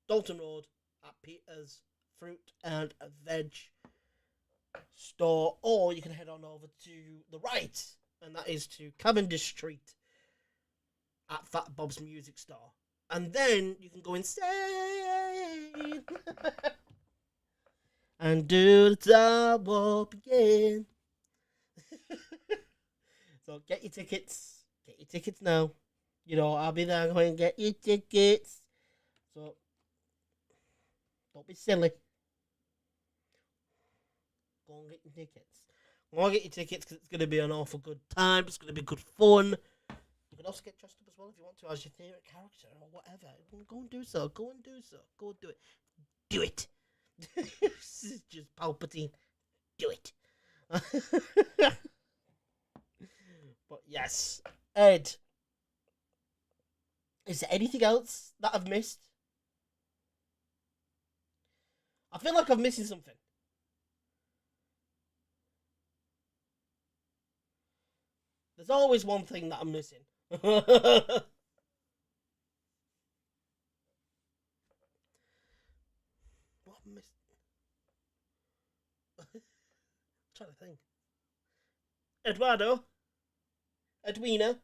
Dalton Road at Peter's Fruit and Veg store, or you can head on over to the right, and that is to Cavendish Street at Fat Bob's Music Store. And then you can go insane and do the time warp again. So get your tickets. Get your tickets now. I'll be there going, get your tickets. So don't be silly. Go and get your tickets. Go and get your tickets because it's going to be an awful good time. It's going to be good fun. You can also get dressed up as well if you want to as your favourite character or whatever. Go and do so. Go and do so. Go and do it. Do it. This is just Palpatine. Do it. But yes, Ed, is there anything else that I've missed? I feel like I'm missing something. There's always one thing that I'm missing. What am I missing? I'm trying to think. Eduardo? Edwina?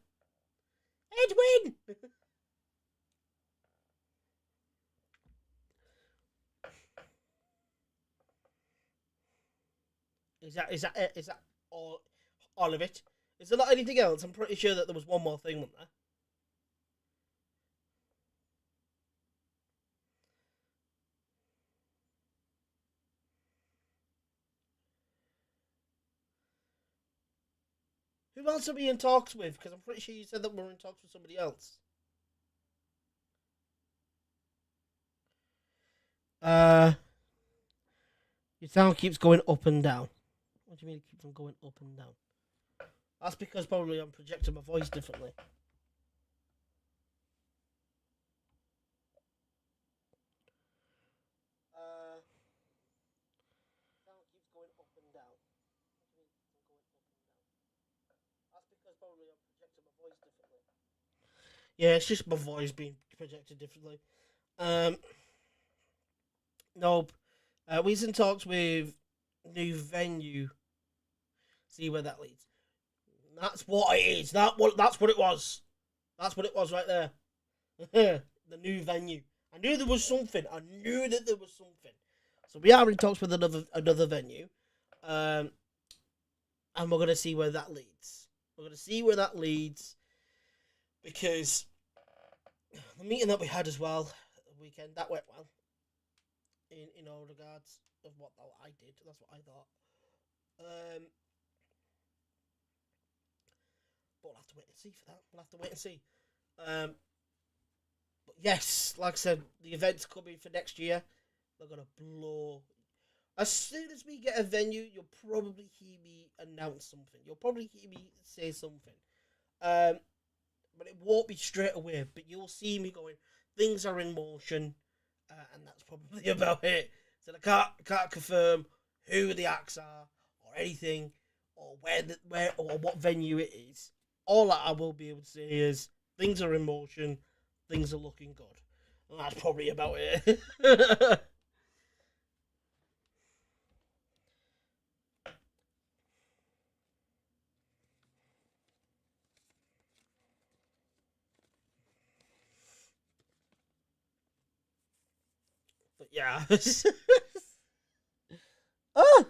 Edwin! Is that all of it? Is there not anything else? I'm pretty sure that there was one more thing, wasn't there? Who else are we in talks with? Because I'm pretty sure you said that we're in talks with somebody else. Your sound keeps going up and down. What do you mean it keeps on going up and down? That's because probably I'm projecting my voice differently. Sound keeps going up and down. That's because probably I'm projecting my voice differently. Yeah, it's just my voice being projected differently. Nope. We're in talks with new venue. See where that leads. That's what it is. That's what it was. That's what it was right there. The new venue. I knew there was something. I knew that there was something. So we are in talks with another venue. And we're gonna see where that leads. We're gonna see where that leads. Because the meeting that we had as well the weekend, that went well. In all regards of what I did. That's what I thought. But we'll have to wait and see for that. We'll have to wait and see. But yes, like I said, the event's coming for next year. They're gonna blow. As soon as we get a venue, you'll probably hear me announce something. You'll probably hear me say something. But it won't be straight away. But you'll see me going, things are in motion. And that's probably about it. So I can't confirm who the acts are or anything or where or what venue it is. All that I will be able to say is things are in motion, things are looking good. And that's probably about it. But yeah. Oh,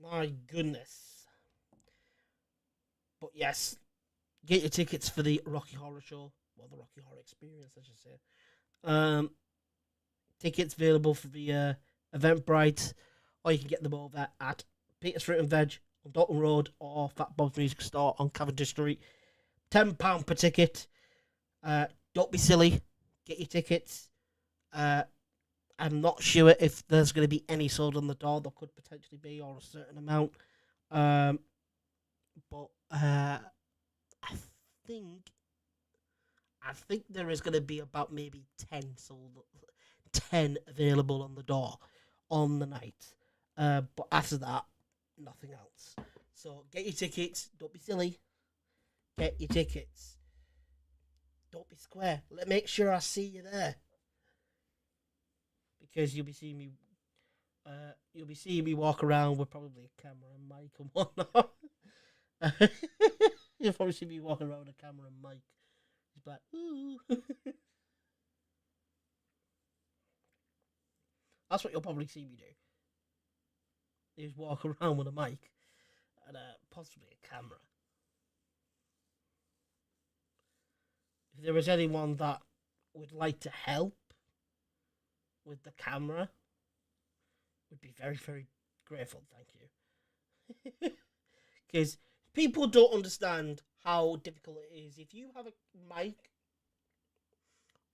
my goodness. But yes, get your tickets for the Rocky Horror Show. Well, the Rocky Horror Experience, I should say. Um, Tickets available for the Eventbrite, or you can get them over at Peter's Fruit and Veg on Dalton Road or Fat Bob's Music Store on Cavendish Street. £10 per ticket. Don't be silly. Get your tickets. I'm not sure if there's going to be any sold on the door. There could potentially be, or a certain amount. But I think there is going to be about maybe 10 sold, 10 available on the door on the night. But after that, nothing else. So get your tickets. Don't be silly. Get your tickets. Don't be square. Make sure I see you there, because you'll be seeing me. You'll be seeing me walk around with probably a camera and mic and whatnot. You'll probably see me walking around with a camera and mic. It's like, ooh. That's what you'll probably see me do. Is walk around with a mic and possibly a camera. If there was anyone that would like to help with the camera, would be very, very grateful. Thank you. Because people don't understand how difficult it is. If you have a mic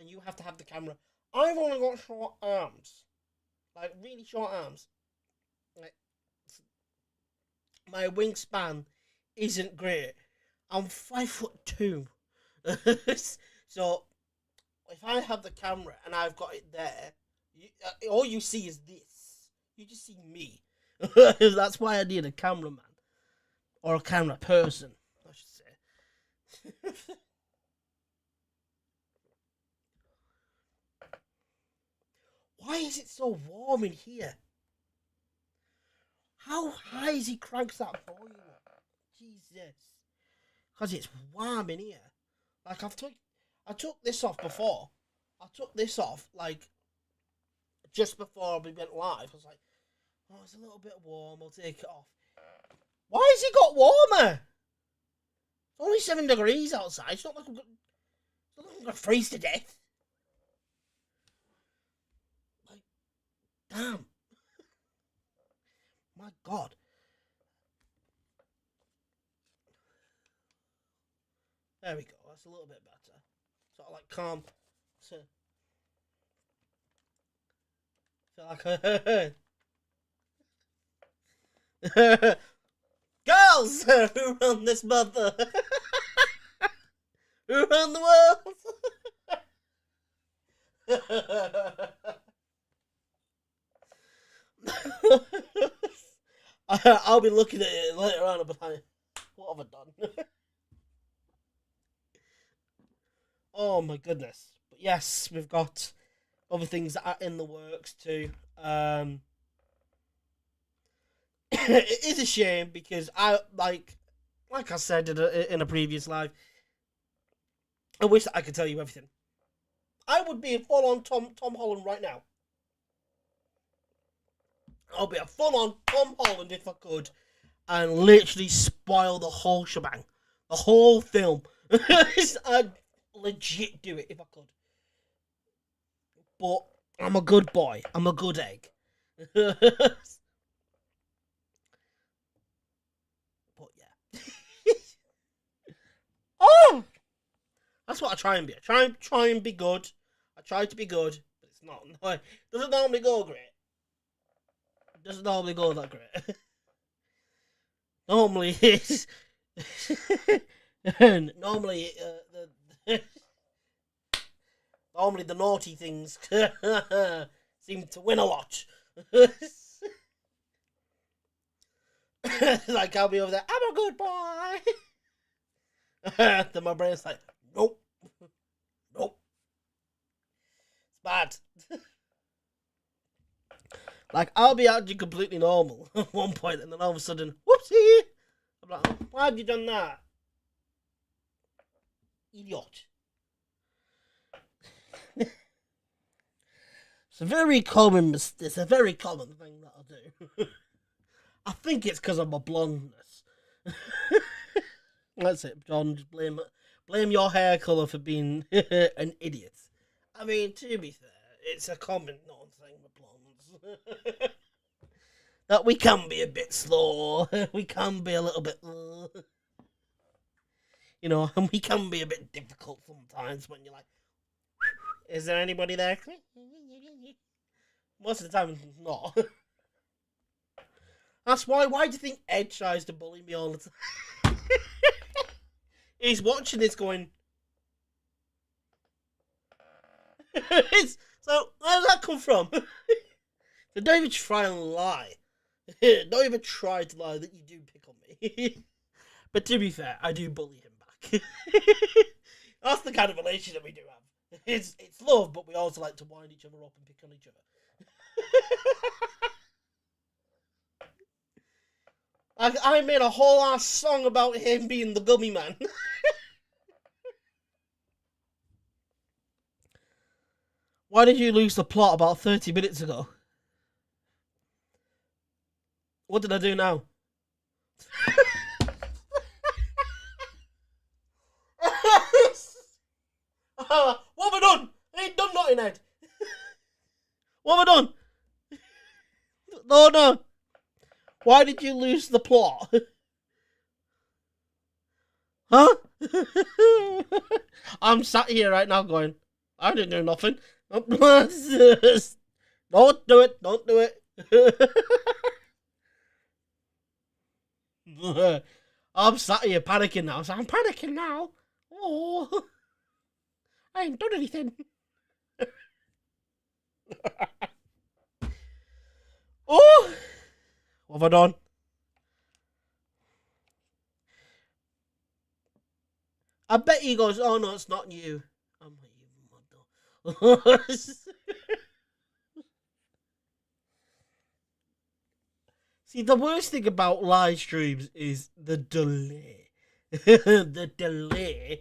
and you have to have the camera, I've only got short arms, like really short arms. Like, my wingspan isn't great. I'm 5'2". So if I have the camera and I've got it there, all you see is this. You just see me. That's why I need a cameraman. Or a camera person, I should say. Why is it so warm in here? How high is he cranks that volume up? Jesus. Because it's warm in here. Like, I took this off before. I took this off, like, just before we went live. I was like, oh, it's a little bit warm. I'll take it off. Why has it got warmer? It's only 7 degrees outside. It's not like I'm going to freeze to death. Like, damn. My God. There we go. That's a little bit better. Sort of like calm. So, feel like girls who run this mother. Who run the world? I'll be looking at it later on and be like, what have I done? Oh my goodness. But yes, we've got other things that are in the works too. It is a shame because I like I said in a previous live, I wish that I could tell you everything. I would be a full-on Tom Holland right now. I'll be a full-on Tom Holland if I could, and literally spoil the whole shebang, the whole film. I'd legit do it if I could. But I'm a good boy. I'm a good egg. But yeah. Oh! That's what I try and be. I try and be good. I try to be good, but it's not. No, it doesn't normally go great. It doesn't normally go that great. Normally it's normally normally the naughty things seem to win a lot. Like I'll be over there, I'm a good boy. Then my brain's like, nope, nope, it's bad. Like I'll be acting completely normal at one point, and then all of a sudden, whoopsie! I'm like, why have you done that, idiot? It's a very common thing that I do. I think it's because of my blondness. That's it, John. Just blame your hair colour for being an idiot. I mean, to be fair, it's a common known thing with blondes. That we can be a bit slow. We can be a little bit, and we can be a bit difficult sometimes when you're like, is there anybody there? Most of the time, not. That's why. Why do you think Ed tries to bully me all the time? He's watching this going. So where did that come from? So don't even try and lie. Don't even try to lie that you do pick on me. But to be fair, I do bully him back. That's the kind of relationship we do have. It's love, but we also like to wind each other up and pick on each other. I made a whole ass song about him being the gummy man. Why did you lose the plot about 30 minutes ago? What did I do now? What have I done? I ain't done nothing, Ed. What have I done? No. Why did you lose the plot? Huh? I'm sat here right now going, I didn't do nothing. Don't do it. Don't do it. I'm sat here panicking now. So I'm panicking now. Oh, I ain't done anything. Oh, what have I done? I bet he goes, oh no, it's not you. I'm like, you mother. See, the worst thing about live streams is the delay. The delay.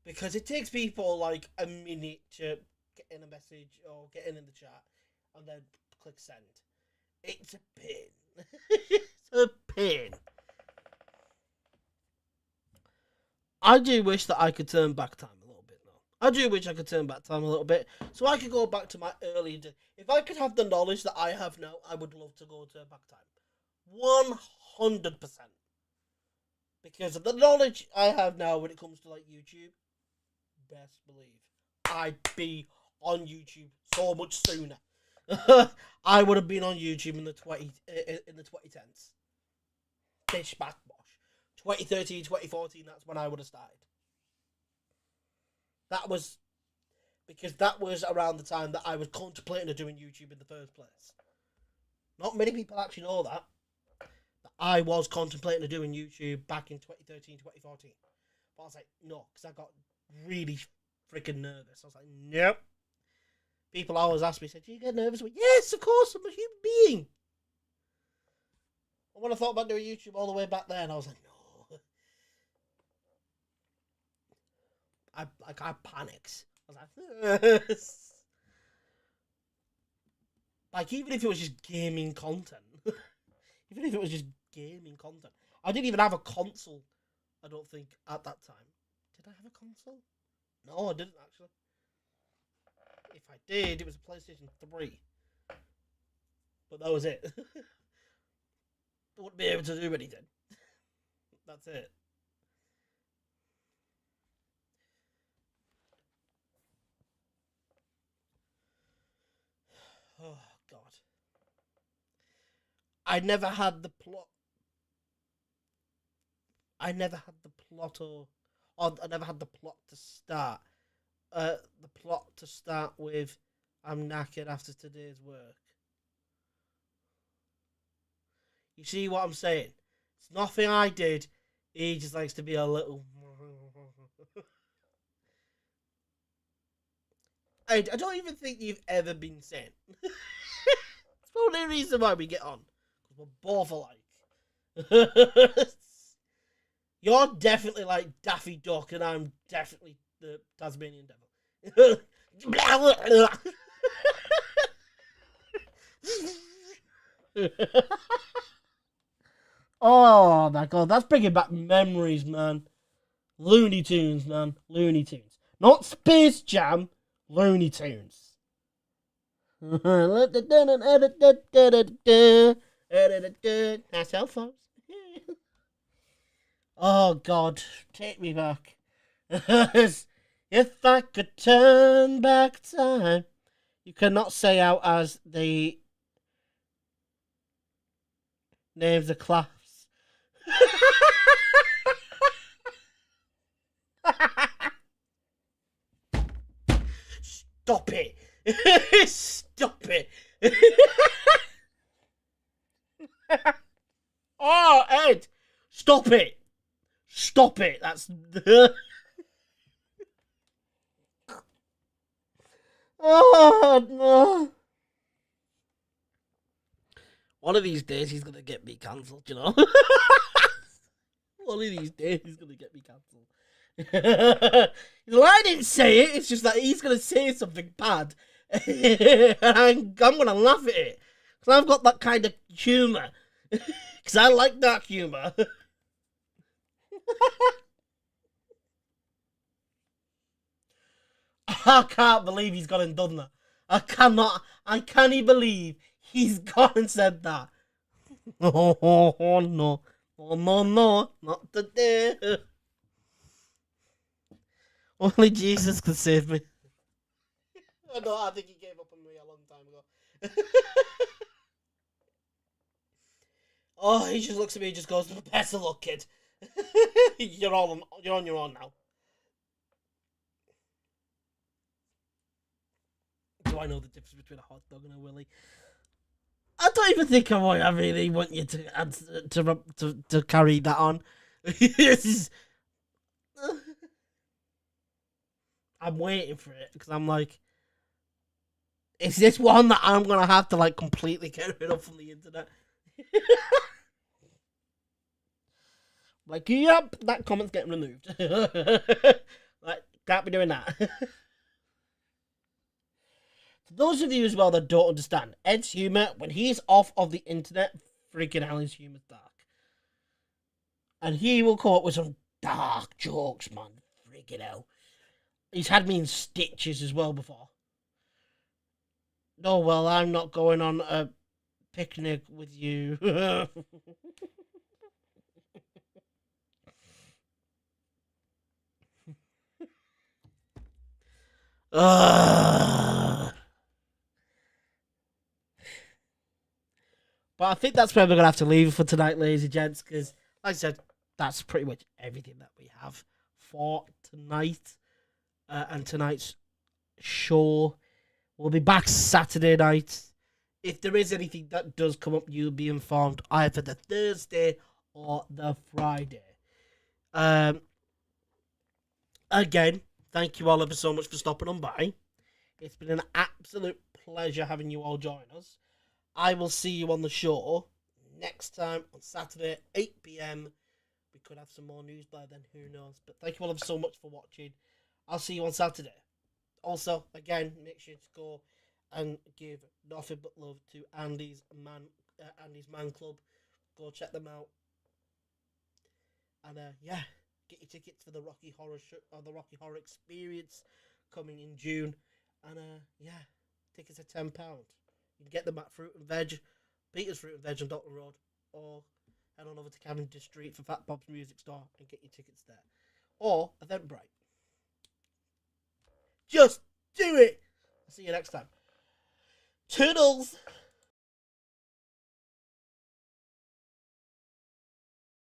Because it takes people like a minute to get in a message or get in the chat and then click send. It's a pain. It's a pain. I do wish that I could turn back time a little bit, though. I do wish I could turn back time a little bit so I could go back to my early days. If I could have the knowledge that I have now, I would love to go to back time. 100%. Because of the knowledge I have now when it comes to like YouTube, best believe I'd be on YouTube so much sooner. I would have been on YouTube in the 2010s. Bish bash bosh. 2013, 2014, that's when I would have started. That was because that was around the time that I was contemplating doing YouTube in the first place. Not many people actually know that I was contemplating doing YouTube back in 2013, 2014. But I was like, no, because I got really freaking nervous. I was like, nope. People always ask me, do you get nervous? Like, yes, of course, I'm a human being. And when I thought about doing YouTube all the way back then, I was like, no. I panicked. I was like, like, even if it was just gaming content. Even if it was just gaming content. I didn't even have a console, I don't think, at that time. Did I have a console? No, I didn't, actually. If I did, it was a PlayStation 3. But that was it. I wouldn't be able to do anything. That's it. Oh, God. I never had the plot. I never had the plot or I never had the plot to start. The plot to start with, I'm knackered after today's work. You see what I'm saying? It's nothing I did. He just likes to be a little. I don't even think you've ever been sent. It's the only reason why we get on. Because we're both alike. You're definitely like Daffy Duck, and I'm definitely the Tasmanian Devil. Oh my god, that's bringing back memories, man. Looney Tunes, man. Looney Tunes. Not Space Jam, Looney Tunes. Our cell phones. Oh god, take me back. If I could turn back time. You cannot say out as the names of class. Stop it. Stop it. Oh, Ed. Stop it. Stop it. That's... Oh, no. One of these days he's going to get me cancelled, you know? One of these days he's going to get me cancelled. Well, I didn't say it. It's just that he's going to say something bad. And I'm going to laugh at it. Because I've got that kind of humour. Because I like dark humour. I can't believe he's gone and done that. I can't believe he's gone and said that. Oh no. Oh no, not today. Only Jesus can save me. Oh no, I think he gave up on me a long time ago. Oh, he just looks at me and just goes, best of luck, kid. You're on your own now. Do I know the difference between a hot dog and a willy? I don't even think I really want you to carry that on. I'm waiting for it because I'm like, is this one that I'm gonna have to like completely get rid of from the internet? Like, yep, that comment's getting removed. Like, can't be doing that. For those of you as well that don't understand, Ed's humour, when he's off of the internet, freaking hell, his humour's dark. And he will come up with some dark jokes, man. Freaking hell. He's had me in stitches as well before. No, well, I'm not going on a picnic with you. But I think that's where we're going to have to leave it for tonight, ladies and gents, because, like I said, that's pretty much everything that we have for tonight. And tonight's show. We'll be back Saturday night. If there is anything that does come up, you'll be informed either the Thursday or the Friday. Again, thank you all ever so much for stopping on by. It's been an absolute pleasure having you all join us. I will see you on the show next time on Saturday, 8 p.m. We could have some more news by then, who knows. But thank you all ever so much for watching. I'll see you on Saturday. Also, again, make sure to go and give nothing but love to Andy's Man Club. Go check them out. And yeah, get your tickets for the Rocky Horror show, or the Rocky Horror Experience coming in June. And yeah, tickets are £10. You can get them at Fruit and Veg, Peter's Fruit and Veg on Dalton Road, or head on over to Cavendish Street for Fat Bob's Music Store and get your tickets there. Or Eventbrite. Just do it! I'll see you next time. Toodles!